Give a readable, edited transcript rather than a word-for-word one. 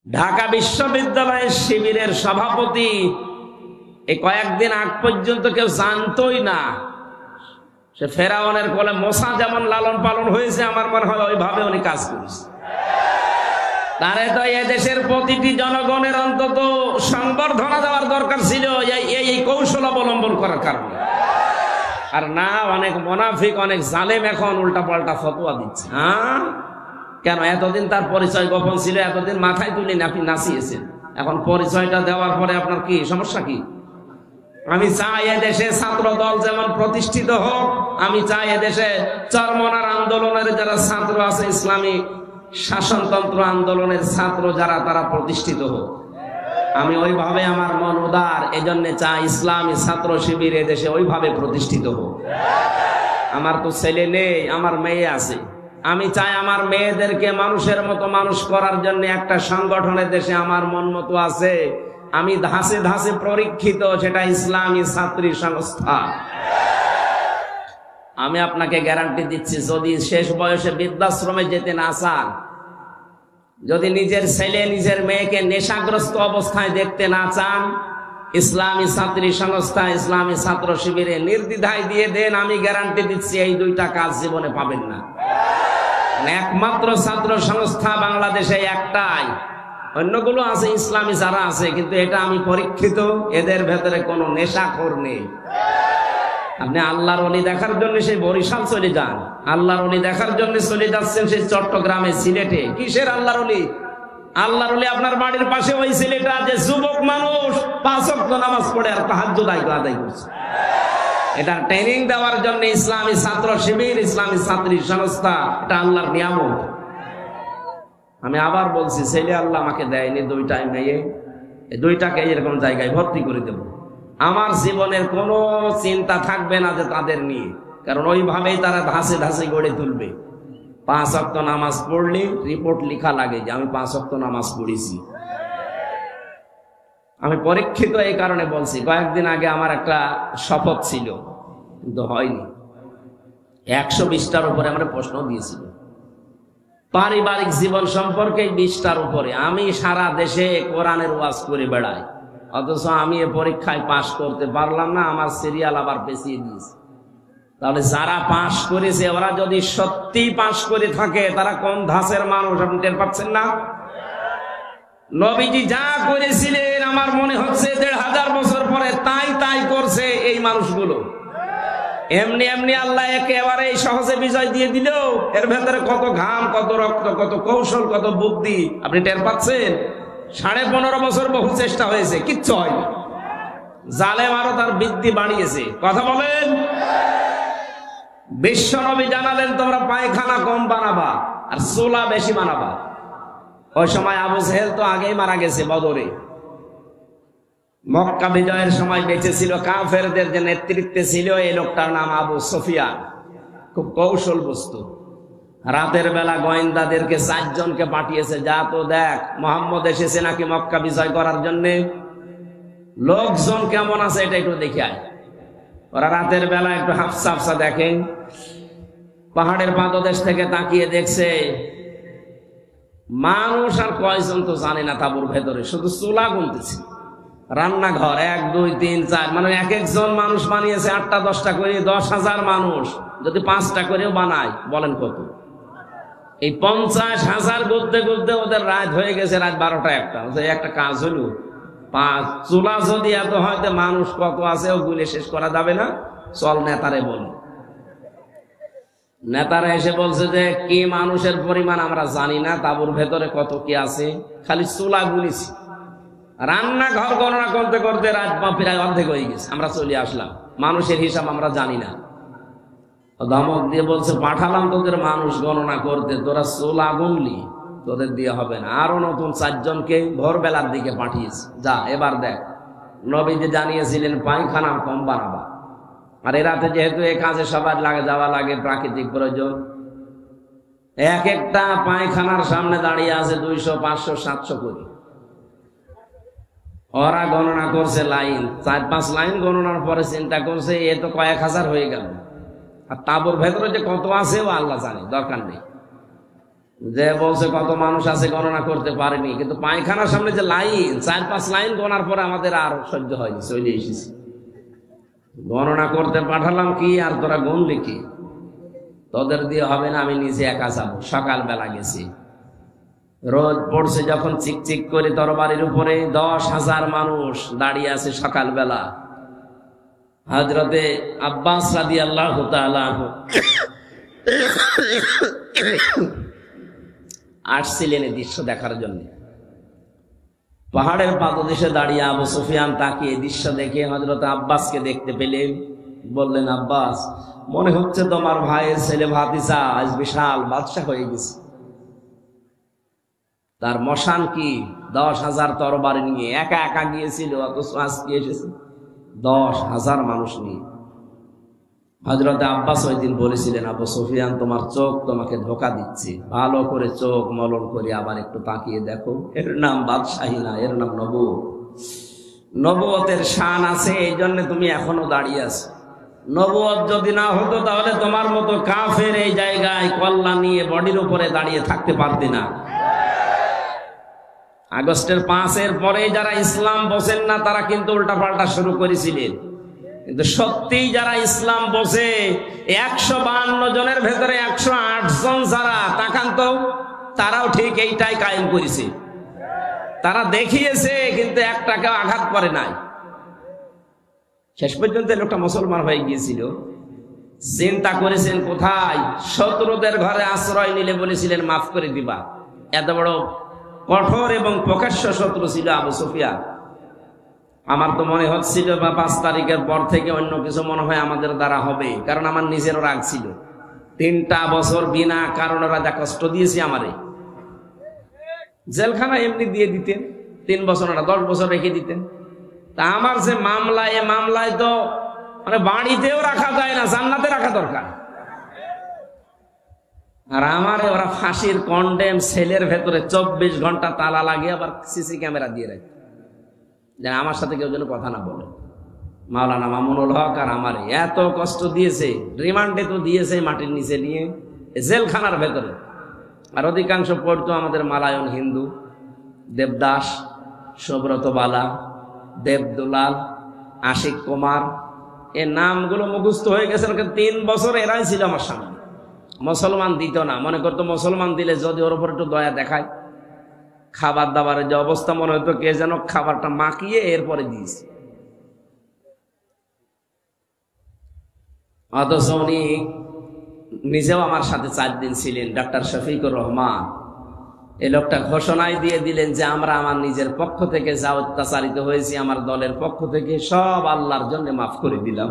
ঢাকা বিশ্ববিদ্যালয়ের শিবিরের সভাপতি এই কয়েকদিন আগ পর্যন্ত কেউ জানতোই না সে ফেরাউনের কোলে মোসা যেমন লালন পালন হয়েছে, আমার মনে হয় ওইভাবে উনি কাজ করেছে। তারে তো এদেশের প্রতিটি জনগণের অন্তত সংবর্ধনা দেওয়ার দরকার ছিল এই কৌশল অবলম্বন করার কারণে। আর না, অনেক মুনাফিক, অনেক জালেম এখন উল্টা পাল্টা ফতোয়া দিচ্ছে। কেন? এতদিন তার পরিচয় গোপন ছিল, এতদিন মাথায় তুলে আপনি নাচিয়েছেন, এখন পরিচয়টা দেওয়ার পরে আপনার কি সমস্যা? কি আমি চাই এদেশে ছাত্র দল যেমন প্রতিষ্ঠিত হোক, আমি চাই এদেশে চরমনার আন্দোলনের যারা ছাত্র আছে, ইসলামী শাসনতন্ত্র আন্দোলনের ছাত্র যারা, তারা প্রতিষ্ঠিত হোক। আমি ওইভাবে, আমার মন উদার, এজন্য চাই ইসলামী ছাত্র শিবির এদেশে ওইভাবে প্রতিষ্ঠিত হোক। আমার তো ছেলে নেই, আমার মেয়ে আছে। আমি চাই আমার মেয়েদেরকে মানুষের মতো মানুষ করার জন্য একটা সংগঠনের দেশে আমার মন মতো আছে, আমি ধাসে ধাসে পরীক্ষিত, সেটা ইসলামী ছাত্রী সংস্থা। আমি আপনাকে গ্যারান্টি দিচ্ছি, যদি শেষ বয়সে বৃদ্ধাশ্রমে যেতে না চান, যদি নিজের ছেলে নিজের মেয়েকে নেশাগ্রস্ত অবস্থায় দেখতে না চান, ইসলামী ছাত্রী সংস্থা, ইসলামী ছাত্র শিবিরে নির্দ্বিধায় দিয়ে দেন, আমি গ্যারান্টি দিচ্ছি এই দুইটা কাজ জীবনে পাবেন না। একমাত্র ছাত্র সংস্থা বাংলাদেশে একটাই, অন্যগুলো আছে ইসলামী যারা আছে, কিন্তু এটা আমি পরীক্ষিত, এদের ভেতরে কোনো নেশাখোর নেই। আপনি আল্লাহর ওলি দেখার জন্য সেই বরিশাল চলে যান, আল্লাহর ওলি দেখার জন্য চলে যাচ্ছেন সেই চট্টগ্রামে, সিলেটে। কিসের আল্লাহর ওলি? আল্লাহর ওলি আপনার বাড়ির পাশে ওই ছেলেটা যে যুবক মানুষ 5 ওয়াক্ত নামাজ পড়ে আর তাহাজ্জুদ আদায় করছে। এটা ট্রেনিং দেওয়ার জন্য ইসলামী ছাত্র শিবির, ইসলামী ছাত্রী সংস্থা, এটা আল্লাহর নিয়ামত। আমি আবার বলছি, ছেলে আল্লাহ আমাকে দেয়নি, দুইটাই মেয়ে, এই দুইটাকে এরকম জায়গায় ভর্তি করে দেব। আমার জীবনের কোনো চিন্তা থাকবে না যে তাদের নিয়ে, কারণ ওইভাবেই তারা ধাসে ধাসে গড়ে তুলবে। 5 ওয়াক্ত নামাজ পড়লে রিপোর্ট লেখা লাগে যে আমি 5 ওয়াক্ত নামাজ পড়েছি। আমি পরীক্ষিত এই কারণে বলছি, কয়েকদিন আগে আমার একটা শপথ ছিল, কিন্তু হয়নি। 120টার উপরে আমরা প্রশ্ন দিয়েছিল, পারিবারিক জীবন সম্পর্কে 20টার উপরে। আমি সারা দেশে কোরআনের ওয়াজ করে বেড়াই, অথচ আমি এ পরীক্ষায় পাশ করতে পারলাম না, আমার সিরিয়াল আবার পেছিয়ে দিয়েছে। তাহলে যারা পাশ করেছে, ওরা যদি সত্যি পাশ করে থাকে, তারা কোন ধাঁচের মানুষ আপনি টের পাচ্ছেন না? নবীজি যা করেছিলেন, আমার মনে হচ্ছে 1500 বছর পরে তাই করছে এই মানুষগুলো। এমনি এমনি আল্লাহ একেবারে সহজে বিজয় দিয়ে দিল। এর ভেতরে কত ঘাম, কত রক্ত, কত কৌশল, কত বুদ্ধি আপনি টের পাচ্ছেন? 15.5 বছর বহু চেষ্টা হয়েছে, কিচ্ছু হয়নি। জালেম আরো তার বৃদ্ধি বাড়িয়েছে। কথা বলেন। বিশ্ব নবী জানালেন, তোমরা পায়খানা কম বানাবা আর চুলা বেশি বানাবা। ওই সময় আবু জেহেল তো আগেই মারা গেছে বদরে। মক্কা বিজয়ের সময় বেঁচে ছিল, কাফেরদের যে নেতৃত্বে ছিল এই লোকটার নাম আবু সুফিয়ান। খুব কৌশল বস্তু। রাতের বেলা গোয়েন্দাদেরকে 4 জনকে পাঠিয়েছে, যা তো দেখ মোহাম্মদ এসেছে নাকি মক্কা বিজয় করার জন্য, লোকজন কেমন আছে এটা একটু দেখে আয়। ওরা রাতের বেলা একটু হাফসা হাফসা দেখে, পাহাড়ের পাদদেশ থেকে তাকিয়ে দেখছে মানুষ আর কয়জন তো জানে না তাঁবুর ভেতরে, শুধু চুলা গুনতেছে। রান্নাঘর 1, 2, 3, 4, মানে এক একজন মানুষ বানিয়েছে 8টা 10টা করে। 10,000 মানুষ যদি 5টা করেও বানায়, বলেন কত? এই 50,000 গুনতে গুনতে ওদের রাত হয়ে গেছে, রাত 12টা 1টা। একটা কাজ হলো, 5 চুলা যদি এত হয়তো মানুষ কত আছে ও গুলে শেষ করা যাবে না, চল নেতারে বল। নেতারা এসে বলছে যে কি মানুষের পরিমাণ আমরা জানি না, তাঁবুর ভেতরে কত কি আছে, খালি চুলা গুনেছি। রান্নাঘর গণনা করতে করতে রাত প্রায় অর্ধেক হয়ে গেছে, আমরা চলে আসলাম। মানুষের হিসাব আমরা জানি না। ধমক দিয়ে বলছে, পাঠালাম তোদের মানুষ গণনা করতে, তোরা চুলা গুনলি, তোদের দিয়ে হবে না। আরো নতুন 4 জনকে ভোরবেলার দিকে পাঠিয়েছে, যা এবার দেখ। নবীজি জানিয়েছিলেন পায়খানা কম বানাবা, আর এরাতে যেহেতু এই কাজে সবার যাওয়া লাগে, প্রাকৃতিক প্রয়োজন। এক একটা পায়খানার সামনে দাঁড়িয়ে আছে 200, 500, 700 করে। ওরা গণনা করছে লাইন, 4-5 লাইন গণনার পরে চিন্তা করছে এ তো কয়েক হাজার হয়ে গেল, আর তাঁবুর ভেতরে যে কত আছে ও আল্লাহ জানে, দরকার নেই। যে বলছে কত মানুষ আছে গণনা করতে পারেনি, কিন্তু পায়খানার সামনে যে লাইন, 4-5 লাইন গণার পরে আমাদের আর সহ্য হয়নি, চলে এসেছি। গণনা করতে পাঠালাম কি, আর তোরা গুনলি কি? তোদের দিয়ে হবে না, আমি নিজে একা যাবো। সকালবেলা গেছি, রোদ পড়ছে যখন, চিকচিক করে তরবারির উপরে 10,000 মানুষ দাঁড়িয়ে আছে সকালবেলা। হযরতে আব্বাস রাদিয়াল্লাহু তাআলা আনহু আসছিলেন এই দৃশ্য দেখার জন্য। পাহাড়ের পাদদেশে দাঁড়িয়ে আবু সুফিয়ান তাকিয়ে দৃশ্য দেখে হযরত আব্বাসকে দেখতে পেলেন। বললেন, আব্বাস, মনে হচ্ছে তোমার ভাইয়ের ছেলে ভাতিজা আজ বিশাল বাদশা হয়ে গেছে। তার মশান কি 10,000 তরবারি নিয়ে একা একা গিয়েছিল, অথচ আজকে এসেছে 10,000 মানুষ নিয়ে। হযরত আব্বাস ওই দিন বলেছিলেন, আবু সুফিয়ান, তোমার চোখ তোমাকে ধোঁকা দিচ্ছে, ভালো করে চোখ মলন করে আবার একটু তাকিয়ে দেখো। এর নাম বাদশাহী না, এর নাম নবুয়ত। নবুয়তের শান আছে, এই জন্য তুমি এখনো দাঁড়িয়ে আছো। নবুয়ত যদি না হতো তাহলে তোমার মতো কাফের এই জায়গায় কল্লা নিয়ে বডির উপরে দাঁড়িয়ে থাকতে পারতে না। আগস্টের 5-এর পরে যারা ইসলাম বোঝেন না তারা কিন্তু উল্টাপাল্টা শুরু করেছিলেন, কিন্তু সত্যিই যারা ইসলাম বোঝে 152 জনের ভেতরে 108 জন যারা, তাকান তো, তারাও ঠিক এইটাই কায়েম করেছে। তারা দেখিয়েছে, কিন্তু একটাকেও আঘাত করে নাই। শেষ পর্যন্ত লোকটা মুসলমান হয়ে গিয়েছিল। চিন্তা করেছেন কোথায়? শত্রুদের ঘরে আশ্রয় নিলে বলেছিলেন মাফ করে দিবা। এত বড় কঠোর এবং প্রকাশ্য শত্রু ছিল আবু সুফিয়ান। আমার তো মনে হচ্ছিল 5 তারিখের পর থেকে অন্য কিছু মনে হয় আমাদের দ্বারা হবে, কারণ আমার নিজেরও রাগ ছিল। 3টা বছর বিনা কারণে রাজা কষ্ট দিয়েছি আমারে। জেলখানা এমনি দিয়ে দিতেন, 3 বছর না 10 বছর রেখে দিতেন। তা আমার যে মামলা, এ মামলায় তো মানে বাড়িতেও রাখা যায় না, জান্নাতে রাখা দরকার। আর আমারে ওরা ফাঁসির কন্ডেম সেলের ভেতরে 24 ঘন্টা তালা লাগিয়ে আবার সিসি ক্যামেরা দিয়ে রাখে, যেন আমার সাথে কেউ যেন কথা না বলে। মাওলানা মামুনুল হক আর আমারে এত কষ্ট দিয়েছে, রিমান্ডে তো দিয়েছে মাটির নিচে নিয়ে, জেলখানার ভেতরে। আর অধিকাংশ পড়তো আমাদের মালায়ন হিন্দু, দেবদাস, সুব্রত বালা, দেবদুলাল, আশিক কুমার, এ নামগুলো মুখস্থ হয়ে গেছে। 3 বছর এরাই ছিল আমার সামনে। মুসলমান দিত না, মনে করতো মুসলমান দিলে যদি ওর উপর একটু দয়া দেখায়। খাবার দাবারের যে অবস্থা, মনে হতো কে যেন খাবারটা মাখিয়ে এরপরে দিয়েছে। অথচ উনি নিজেও আমার সাথে 4 দিন ছিলেন, ডাক্তার শফিকুর রহমান। এই লোকটা ঘোষণায় দিয়ে দিলেন যে আমরা আমার নিজের পক্ষ থেকে যা অত্যাচারিত হয়েছি, আমার দলের পক্ষ থেকে সব আল্লাহর জন্য মাফ করে দিলাম।